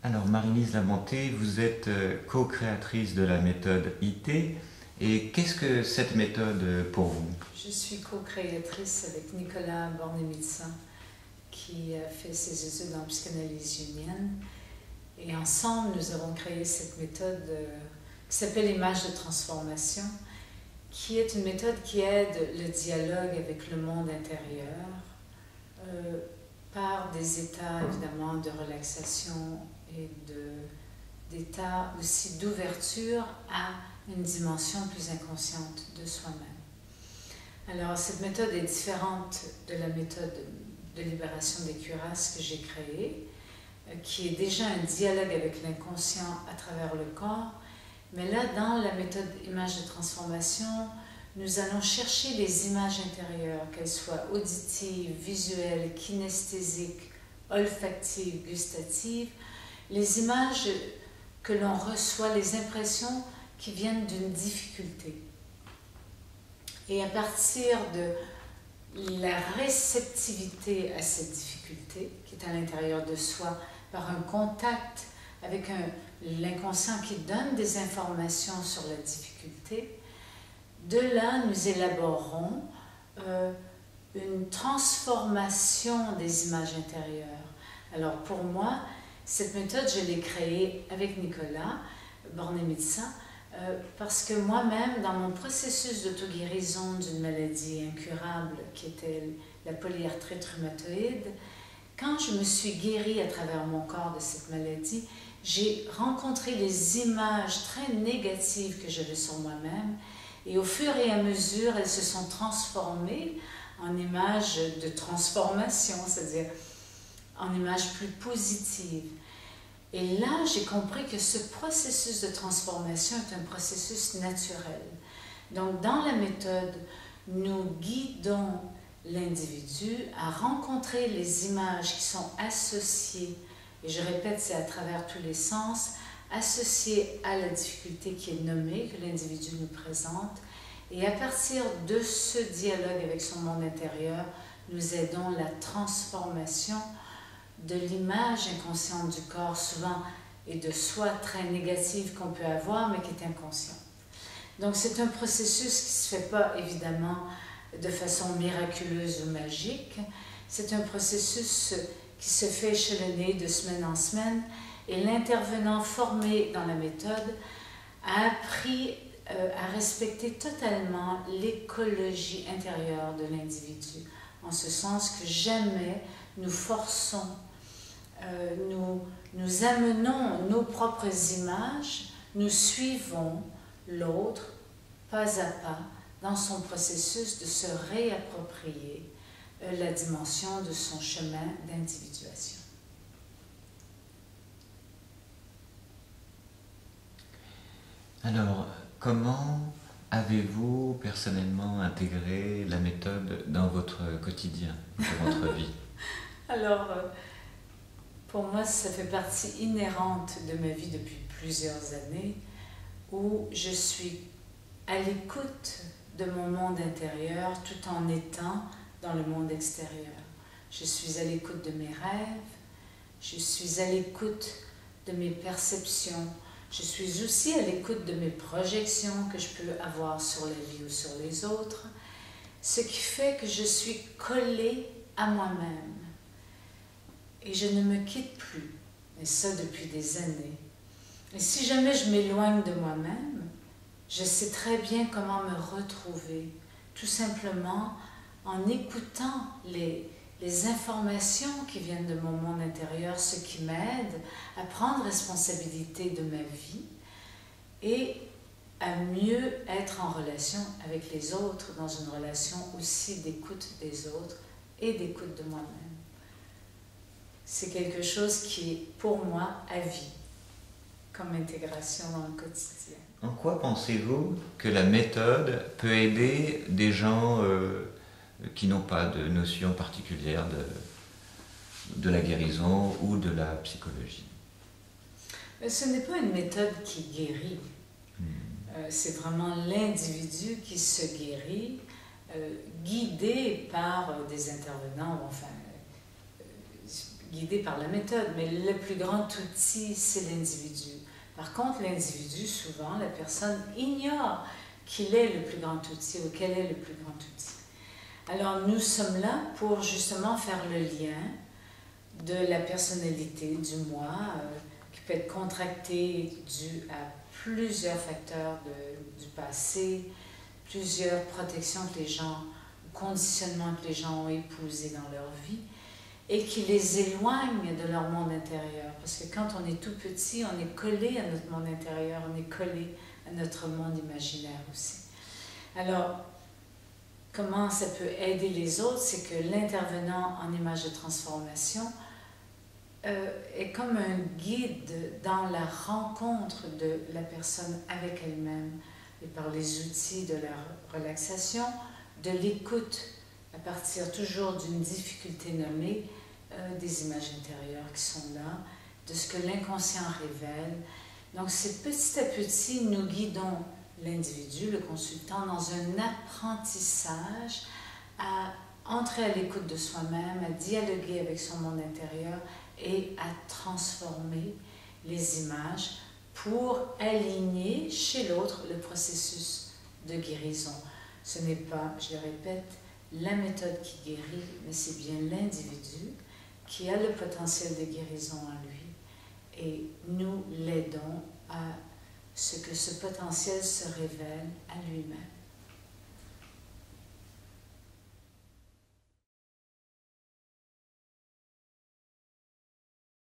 Alors, Marie-Lise Lamonté, vous êtes co-créatrice de la méthode IT. Et qu'est-ce que cette méthode pour vous? Je suis co-créatrice avec Nicolas Borné-Médecin, qui a fait ses études en psychanalyse jungienne. Et ensemble, nous avons créé cette méthode qui s'appelle Image de transformation, qui est une méthode qui aide le dialogue avec le monde intérieur par des états, évidemment, de relaxation et d'états aussi d'ouverture à une dimension plus inconsciente de soi-même. Alors, cette méthode est différente de la méthode de libération des cuirasses que j'ai créée, qui est déjà un dialogue avec l'inconscient à travers le corps. Mais là, dans la méthode image de transformation, nous allons chercher les images intérieures, qu'elles soient auditives, visuelles, kinesthésiques, olfactives, gustatives, les images que l'on reçoit, les impressions qui viennent d'une difficulté. Et à partir de la réceptivité à cette difficulté, qui est à l'intérieur de soi, par un contact avec l'inconscient qui donne des informations sur la difficulté, de là, nous élaborons une transformation des images intérieures. Alors pour moi, cette méthode, je l'ai créée avec Nicolas Borné-Médecin, parce que moi-même, dans mon processus d'auto-guérison d'une maladie incurable qui était la polyarthrite rhumatoïde, quand je me suis guérie à travers mon corps de cette maladie, j'ai rencontré les images très négatives que j'avais sur moi-même, et au fur et à mesure, elles se sont transformées en images de transformation, c'est-à-dire en images plus positives. Et là, j'ai compris que ce processus de transformation est un processus naturel. Donc, dans la méthode, nous guidons l'individu à rencontrer les images qui sont associées, et je répète, c'est à travers tous les sens, associées à la difficulté qui est nommée, que l'individu nous présente. Et à partir de ce dialogue avec son monde intérieur, nous aidons la transformation de l'image inconsciente du corps, souvent, et de soi très négative qu'on peut avoir, mais qui est inconsciente. Donc c'est un processus qui ne se fait pas, évidemment, de façon miraculeuse ou magique. C'est un processus qui se fait échelonné de semaine en semaine, et l'intervenant formé dans la méthode a appris à respecter totalement l'écologie intérieure de l'individu, en ce sens que jamais nous forçons, nous amenons nos propres images, nous suivons l'autre pas à pas dans son processus de se réapproprier la dimension de son chemin d'individuation. Alors, comment avez-vous personnellement intégré la méthode dans votre quotidien, dans votre vie? Alors, pour moi, ça fait partie inhérente de ma vie depuis plusieurs années, où je suis à l'écoute de mon monde intérieur tout en étant dans le monde extérieur. Je suis à l'écoute de mes rêves, je suis à l'écoute de mes perceptions, je suis aussi à l'écoute de mes projections que je peux avoir sur la vie ou sur les autres, ce qui fait que je suis collée à moi-même. Et je ne me quitte plus, et ça depuis des années. Et si jamais je m'éloigne de moi-même, je sais très bien comment me retrouver, tout simplement en écoutant les informations qui viennent de mon monde intérieur, ce qui m'aide à prendre responsabilité de ma vie et à mieux être en relation avec les autres, dans une relation aussi d'écoute des autres et d'écoute de moi-même. C'est quelque chose qui est pour moi à vie, comme intégration dans le quotidien. En quoi pensez-vous que la méthode peut aider des gens qui n'ont pas de notion particulière de la guérison ou de la psychologie? Ce n'est pas une méthode qui guérit. C'est vraiment l'individu qui se guérit, guidé par des intervenants, enfin, guidé par la méthode, mais le plus grand outil, c'est l'individu. Par contre, l'individu, souvent, la personne ignore qu'il est le plus grand outil ou quel est le plus grand outil. Alors, nous sommes là pour justement faire le lien de la personnalité, du moi, qui peut être contracté dû à plusieurs facteurs du passé, plusieurs protections que les gens, conditionnements que les gens ont épousés dans leur vie, et qui les éloignent de leur monde intérieur. Parce que quand on est tout petit, on est collé à notre monde intérieur, on est collé à notre monde imaginaire aussi. Alors, comment ça peut aider les autres? C'est que l'intervenant en image de transformation est comme un guide dans la rencontre de la personne avec elle-même et par les outils de la relaxation, de l'écoute à partir toujours d'une difficulté nommée, des images intérieures qui sont là, de ce que l'inconscient révèle. Donc c'est petit à petit, nous guidons l'individu, le consultant, dans un apprentissage à entrer à l'écoute de soi-même, à dialoguer avec son monde intérieur et à transformer les images pour aligner chez l'autre le processus de guérison. Ce n'est pas, je le répète, la méthode qui guérit, mais c'est bien l'individu qui a le potentiel de guérison en lui. Et nous l'aidons à ce que ce potentiel se révèle à lui-même.